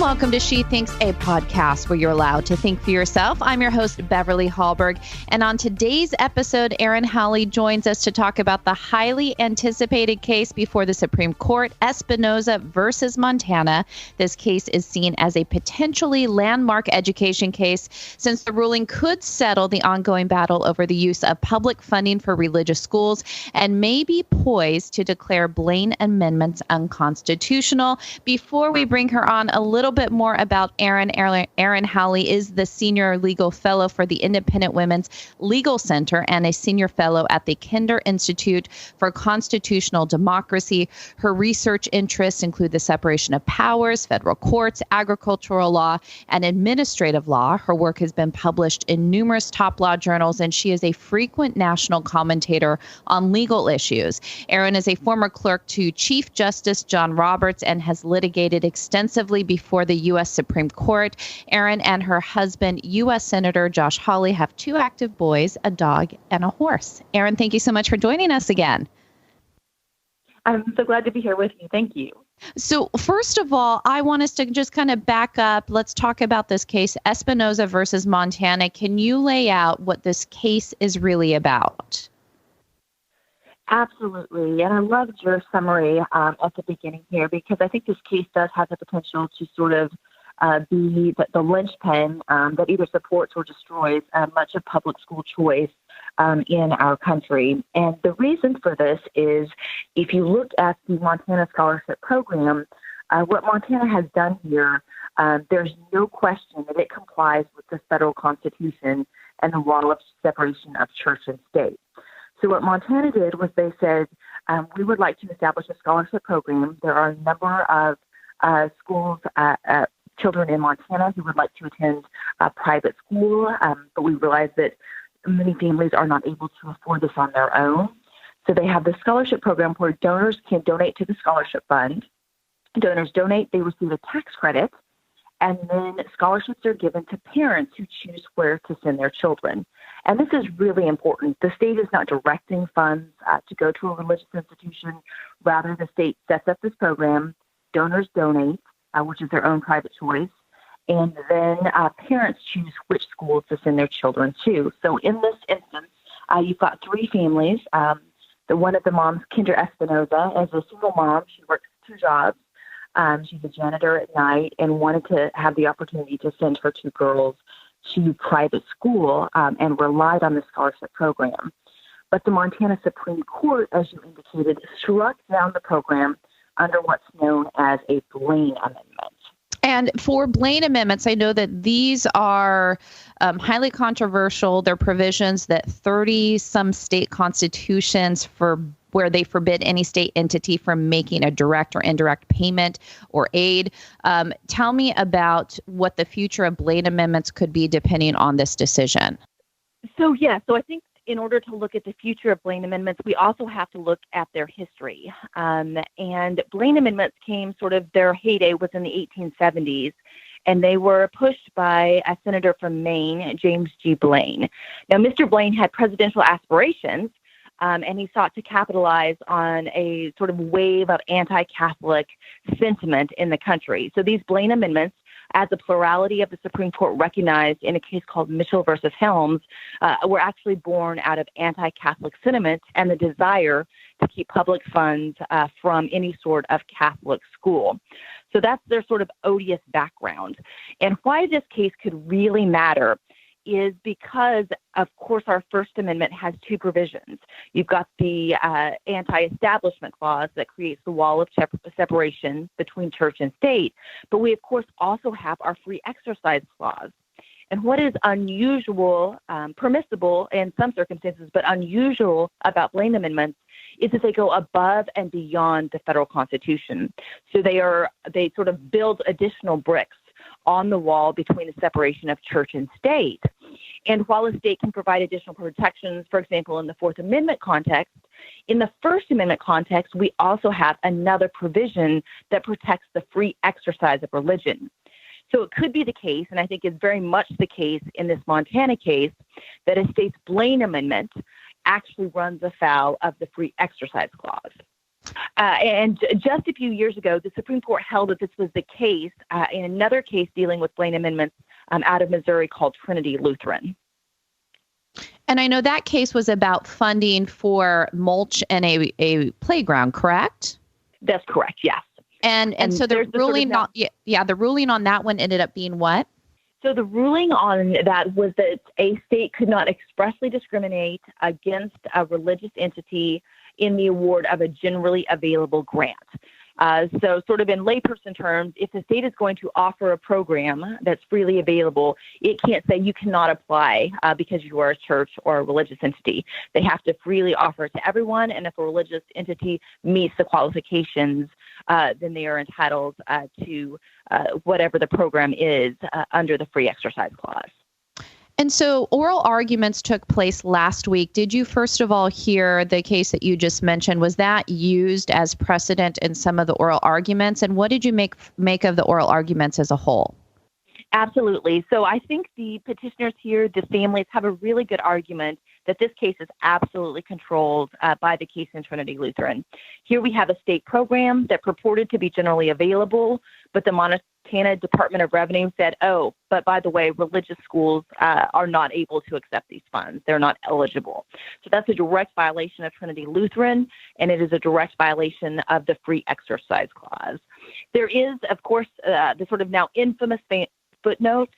welcome to She Thinks, a podcast where you're allowed to think for yourself. I'm your host, Beverly Hallberg, and on today's episode, Erin Hawley joins us to talk about the highly anticipated case before the Supreme Court, Espinoza versus Montana. This case is seen as a potentially landmark education case since the ruling could settle the ongoing battle over the use of public funding for religious schools and may be poised to declare Blaine Amendments unconstitutional. Before we bring her on, a little bit more about Erin. Erin Hawley is the Senior Legal Fellow for the Independent Women's Legal Center and a Senior Fellow at the Kinder Institute for Constitutional Democracy. Her research interests include the separation of powers, federal courts, agricultural law, and administrative law. Her work has been published in numerous top law journals, and she is a frequent national commentator on legal issues. Erin is a former clerk to Chief Justice John Roberts and has litigated extensively before the U.S. Supreme Court. Erin and her husband, U.S. Senator Josh Hawley, have 2 active boys, a dog, and a horse. Erin, thank you so much for joining us again. I'm so glad to be here with you. Thank you. So first of all, I want us to just kind of back up. Let's talk about this case, Espinoza versus Montana. Can you lay out what this case is really about? Absolutely. And I loved your summary at the beginning here, because I think this case does have the potential to sort of be the linchpin that either supports or destroys much of public school choice in our country. And the reason for this is, if you look at the Montana Scholarship Program, what Montana has done here, there's no question that it complies with the federal Constitution and the law of separation of church and state. So what Montana did was they said, we would like to establish a scholarship program. There are a number of schools, children in Montana who would like to attend a private school, but we realize that many families are not able to afford this on their own. So they have the scholarship program where donors can donate to the scholarship fund. Donors donate, they receive a tax credit, and then scholarships are given to parents who choose where to send their children. And this is really important. The state is not directing funds to go to a religious institution. Rather, the state sets up this program, donors donate, which is their own private choice, and then parents choose which schools to send their children to. So in this instance, you've got 3 families. One of the moms, Kinder Espinoza, as a single mom, she works 2 jobs. She's a janitor at night and wanted to have the opportunity to send her 2 girls to private school and relied on the scholarship program. But the Montana Supreme Court, as you indicated, struck down the program under what's known as a Blaine Amendment. And for Blaine Amendments, I know that these are highly controversial. They're provisions that 30-some state constitutions where they forbid any state entity from making a direct or indirect payment or aid. Tell me about what the future of Blaine Amendments could be depending on this decision. So I think in order to look at the future of Blaine Amendments, we also have to look at their history. And Blaine Amendments came their heyday was in the 1870s, and they were pushed by a senator from Maine, James G. Blaine. Now, Mr. Blaine had presidential aspirations, and he sought to capitalize on a sort of wave of anti-Catholic sentiment in the country. So these Blaine Amendments, as a plurality of the Supreme Court recognized in a case called Mitchell versus Helms, were actually born out of anti-Catholic sentiment and the desire to keep public funds from any sort of Catholic school. So that's their sort of odious background. And why this case could really matter is because, of course, our First Amendment has 2 provisions. You've got the anti-establishment clause that creates the wall of separation between church and state. But we, of course, also have our free exercise clause. And what is unusual, permissible in some circumstances, but unusual about Blaine Amendments is that they go above and beyond the federal Constitution. So they sort of build additional bricks on the wall between the separation of church and state. And while a state can provide additional protections, for example, in the Fourth Amendment context, in the First Amendment context, we also have another provision that protects the free exercise of religion. So it could be the case, and I think it's very much the case in this Montana case, that a state's Blaine Amendment actually runs afoul of the free exercise clause. And just a few years ago, the Supreme Court held that this was the case in another case dealing with Blaine Amendments out of Missouri called Trinity Lutheran. And I know that case was about funding for mulch and a playground, correct? That's correct, yes. And so the ruling the ruling on that one ended up being what? So the ruling on that was that a state could not expressly discriminate against a religious entity in the award of a generally available grant. So sort of in layperson terms, if the state is going to offer a program that's freely available, it can't say you cannot apply because you are a church or a religious entity. They have to freely offer it to everyone. And if a religious entity meets the qualifications, then they are entitled to whatever the program is under the free exercise clause. And so oral arguments took place last week. Did you, first of all, hear the case that you just mentioned? Was that used as precedent in some of the oral arguments? And what did you make of the oral arguments as a whole? Absolutely. So I think the petitioners here, the families, have a really good argument that this case is absolutely controlled by the case in Trinity Lutheran. Here we have a state program that purported to be generally available, but the Montana Department of Revenue said, oh, but by the way, religious schools are not able to accept these funds. They're not eligible. So that's a direct violation of Trinity Lutheran, and it is a direct violation of the free exercise clause. There is, of course, the sort of now infamous footnote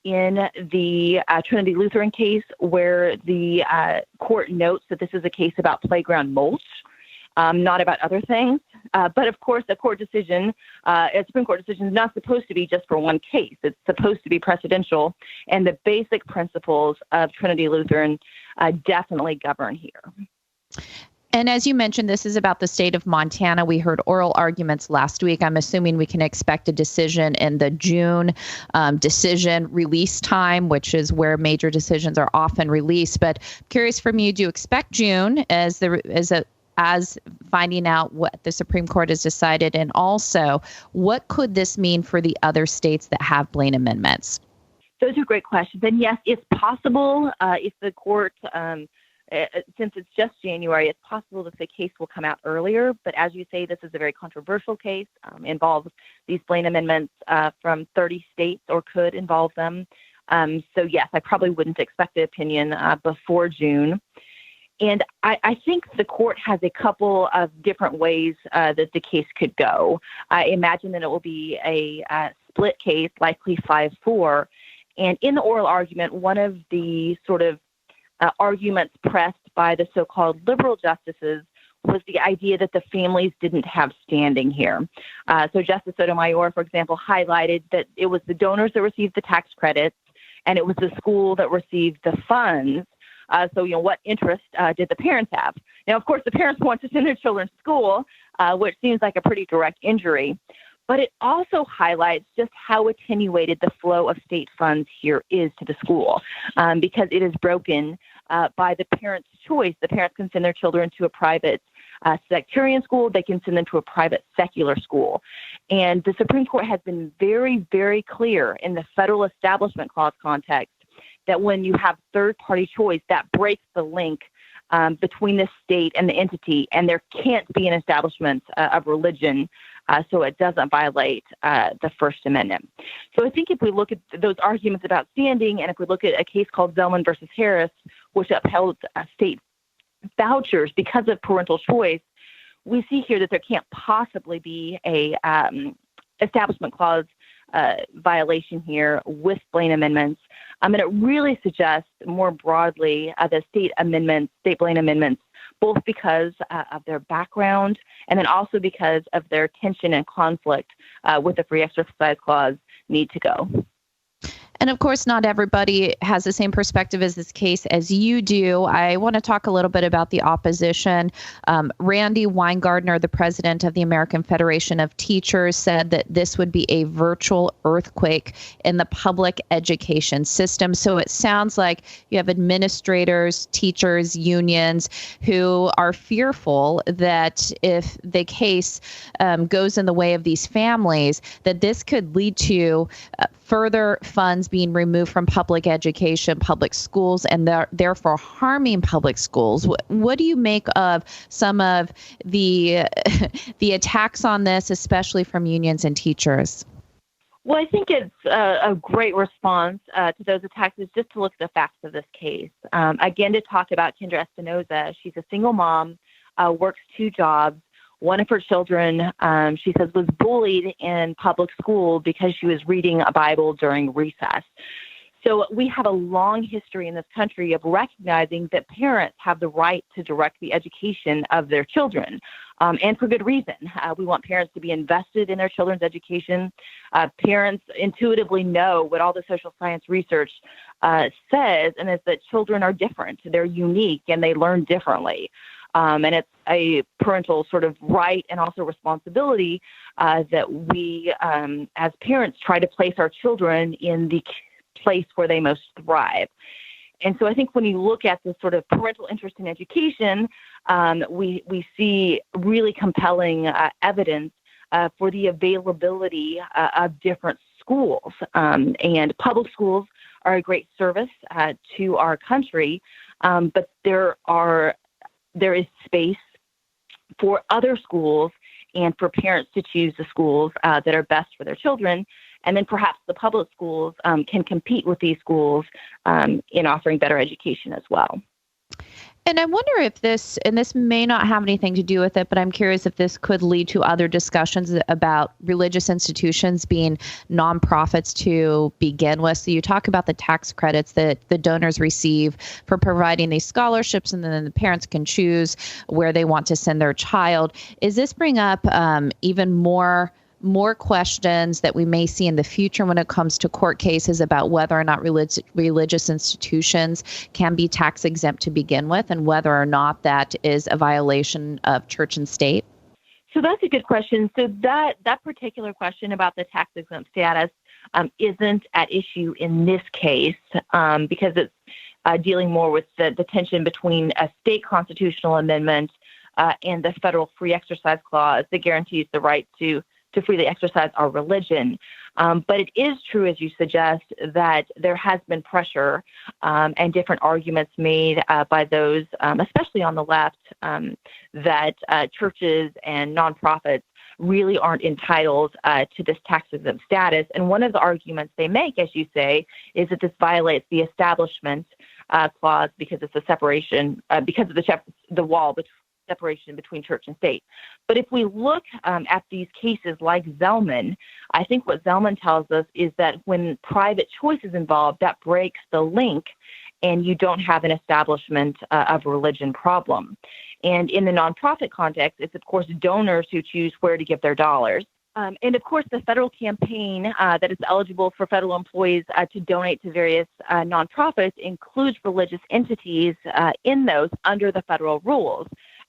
in the Trinity Lutheran case where the court notes that this is a case about playground mulch, not about other things. But of course, a court decision, a Supreme Court decision is not supposed to be just for one case. It's supposed to be precedential. And the basic principles of Trinity Lutheran definitely govern here. And as you mentioned, this is about the state of Montana. We heard oral arguments last week. I'm assuming we can expect a decision in the June decision release time, which is where major decisions are often released. But curious from you, do you expect June as finding out what the Supreme Court has decided? And also, what could this mean for the other states that have Blaine amendments? Those are great questions. And yes, it's possible if the court since it's just January, it's possible that the case will come out earlier. But as you say, this is a very controversial case, involves these Blaine amendments from 30 states or could involve them. So yes, I probably wouldn't expect the opinion before June. And I think the court has a couple of different ways that the case could go. I imagine that it will be a split case, likely 5-4. And in the oral argument, one of the sort of arguments pressed by the so-called liberal justices was the idea that the families didn't have standing here. So Justice Sotomayor, for example, highlighted that it was the donors that received the tax credits and it was the school that received the funds. So, what interest did the parents have? Now, of course, the parents want to send their children to school, which seems like a pretty direct injury. But it also highlights just how attenuated the flow of state funds here is to the school, because it is broken by the parents' choice. The parents can send their children to a private sectarian school. They can send them to a private secular school. And the Supreme Court has been very, very clear in the Federal Establishment Clause context that when you have third-party choice, that breaks the link between the state and the entity, and there can't be an establishment of religion, so it doesn't violate the First Amendment. So I think if we look at those arguments about standing, and if we look at a case called Zellman versus Harris, which upheld state vouchers because of parental choice, we see here that there can't possibly be a Establishment Clause violation here with Blaine amendments. And it really suggests more broadly the state Blaine amendments, both because of their background and then also because of their tension and conflict with the free exercise clause need to go. And of course, not everybody has the same perspective as this case as you do. I want to talk a little bit about the opposition. Randy Weingartner, the president of the American Federation of Teachers, said that this would be a virtual earthquake in the public education system. So it sounds like you have administrators, teachers, unions who are fearful that if the case goes in the way of these families, that this could lead to further funds being removed from public education, public schools, and therefore harming public schools. What do you make of some of the the attacks on this, especially from unions and teachers? Well, I think it's a great response to those attacks is just to look at the facts of this case. Again, to talk about Kendra Espinoza, she's a single mom, works 2 jobs. One of her children, she says, was bullied in public school because she was reading a Bible during recess. So we have a long history in this country of recognizing that parents have the right to direct the education of their children, and for good reason. We want parents to be invested in their children's education. Parents intuitively know what all the social science research says, and is that children are different. They're unique, and they learn differently. And it's a parental sort of right and also responsibility that we, as parents, try to place our children in the place where they most thrive. And so I think when you look at this sort of parental interest in education, we see really compelling evidence for the availability of different schools. And public schools are a great service to our country, but there is space for other schools and for parents to choose the schools that are best for their children. And then perhaps the public schools can compete with these schools in offering better education as well. And I wonder if this, and this may not have anything to do with it, but I'm curious if this could lead to other discussions about religious institutions being nonprofits to begin with. So you talk about the tax credits that the donors receive for providing these scholarships, and then the parents can choose where they want to send their child. Is this bring up even more questions that we may see in the future when it comes to court cases about whether or not religious institutions can be tax exempt to begin with, and whether or not that is a violation of church and state? So that's a good question. So that particular question about the tax exempt status isn't at issue in this case because it's dealing more with the tension between a state constitutional amendment and the federal free exercise clause that guarantees the right to freely exercise our religion. But it is true, as you suggest, that there has been pressure and different arguments made by those, especially on the left, that churches and nonprofits really aren't entitled to this tax-exempt status. And one of the arguments they make, as you say, is that this violates the establishment clause because it's a separation, because of the wall separation between church and state. But if we look at these cases like Zellman, I think what Zellman tells us is that when private choice is involved, that breaks the link and you don't have an establishment of religion problem. And in the nonprofit context, it's of course donors who choose where to give their dollars. And of course, the federal campaign that is eligible for federal employees to donate to various nonprofits includes religious entities in those under the federal rules.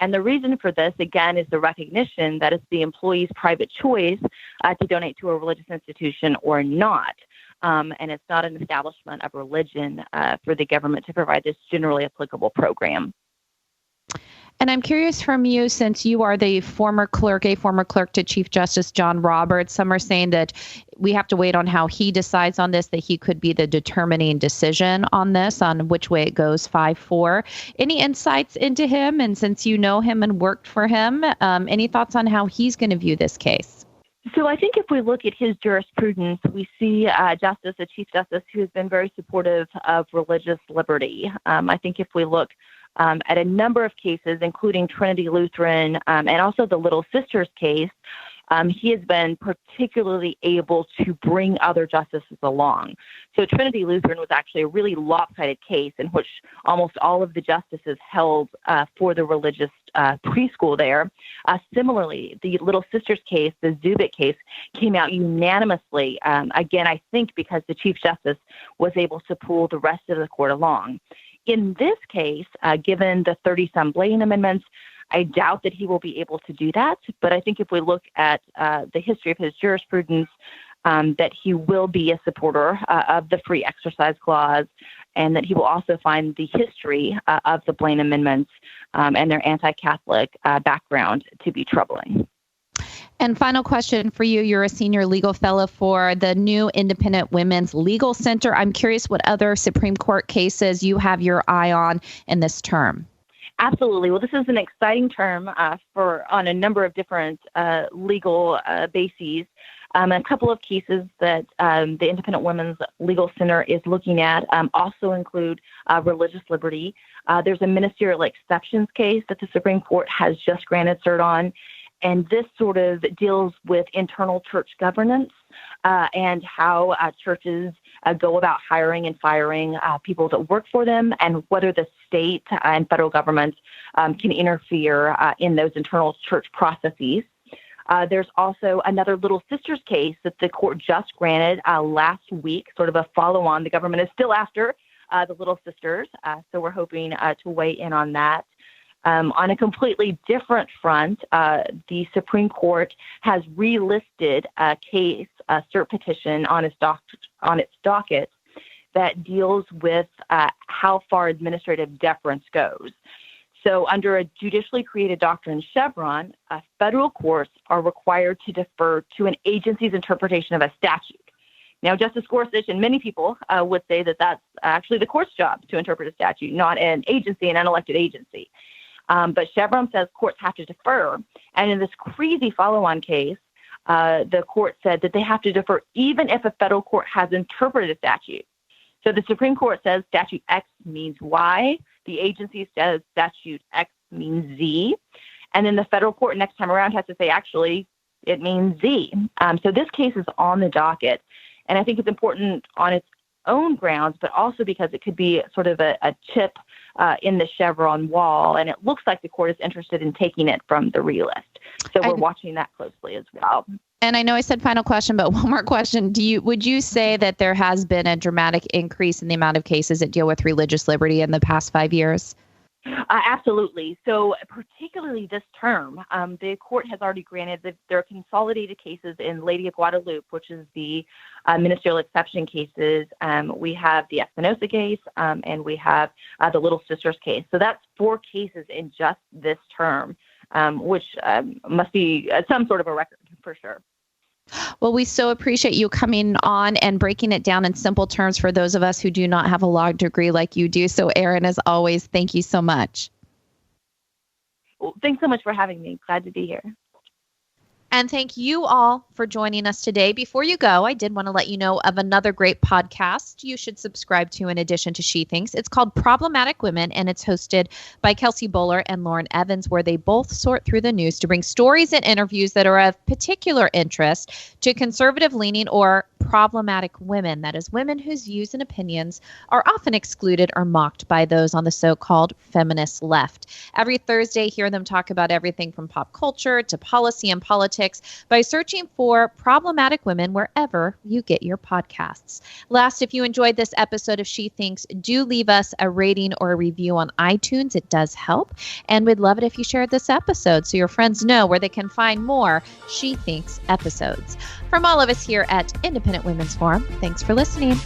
And the reason for this, again, is the recognition that it's the employee's private choice to donate to a religious institution or not. And it's not an establishment of religion for the government to provide this generally applicable program. And I'm curious from you, since you are a former clerk to Chief Justice John Roberts, some are saying that we have to wait on how he decides on this, that he could be the determining decision on this, on which way it goes, 5-4. Any insights into him? And since you know him and worked for him, any thoughts on how he's going to view this case? So I think if we look at his jurisprudence, we see a Chief Justice who has been very supportive of religious liberty. I think if we look at a number of cases, including Trinity Lutheran and also the Little Sisters case, he has been particularly able to bring other justices along. So Trinity Lutheran was actually a really lopsided case in which almost all of the justices held for the religious preschool there. Similarly, the Little Sisters case, the Zubik case, came out unanimously, again, I think because the Chief Justice was able to pull the rest of the court along. In this case, given the 30-some Blaine Amendments, I doubt that he will be able to do that. But I think if we look at the history of his jurisprudence, that he will be a supporter of the free exercise clause, and that he will also find the history of the Blaine Amendments and their anti-Catholic background to be troubling. And final question for you. You're a senior legal fellow for the new Independent Women's Legal Center. I'm curious what other Supreme Court cases you have your eye on in this term. Absolutely. Well, this is an exciting term on a number of different legal bases. A couple of cases that the Independent Women's Legal Center is looking at also include religious liberty. There's a ministerial exceptions case that the Supreme Court has just granted cert on. And this sort of deals with internal church governance and how churches go about hiring and firing people that work for them, and whether the state and federal government can interfere in those internal church processes. There's also another Little Sisters case that the court just granted last week, sort of a follow-on. The government is still after the Little Sisters, so we're hoping to weigh in on that. On a completely different front, the Supreme Court has relisted a case, a cert petition on its docket that deals with how far administrative deference goes. So under a judicially created doctrine, Chevron, federal courts are required to defer to an agency's interpretation of a statute. Now, Justice Gorsuch and many people would say that that's actually the court's job to interpret a statute, not an agency, an unelected agency. But Chevron says courts have to defer. And in this crazy follow-on case, the court said that they have to defer even if a federal court has interpreted a statute. So the Supreme Court says statute X means Y. The agency says statute X means Z. And then the federal court next time around has to say, actually, it means Z. So this case is on the docket. And I think it's important on its own grounds, but also because it could be sort of a chip in the Chevron wall. And it looks like the court is interested in taking it from the relist. So we're watching that closely as well. And I know I said final question, but one more question. Would you say that there has been a dramatic increase in the amount of cases that deal with religious liberty in the past 5 years? Absolutely. So particularly this term, the court has already granted that there are consolidated cases in Lady of Guadalupe, which is the ministerial exception cases. We have the Espinoza case, and we have the Little Sisters case. So that's 4 cases in just this term, which must be some sort of a record for sure. Well, we so appreciate you coming on and breaking it down in simple terms for those of us who do not have a law degree like you do. So, Erin, as always, thank you so much. Well, thanks so much for having me. Glad to be here. And thank you all for joining us today. Before you go, I did want to let you know of another great podcast you should subscribe to in addition to She Thinks. It's called Problematic Women, and it's hosted by Kelsey Bowler and Lauren Evans, where they both sort through the news to bring stories and interviews that are of particular interest to conservative-leaning or problematic women. That is, women whose views and opinions are often excluded or mocked by those on the so-called feminist left. Every Thursday, hear them talk about everything from pop culture to policy and politics by searching for Problematic Women wherever you get your podcasts. Last, if you enjoyed this episode of She Thinks, do leave us a rating or a review on iTunes. It does help. And we'd love it if you shared this episode so your friends know where they can find more She Thinks episodes. From all of us here at Independent Women's Forum, thanks for listening.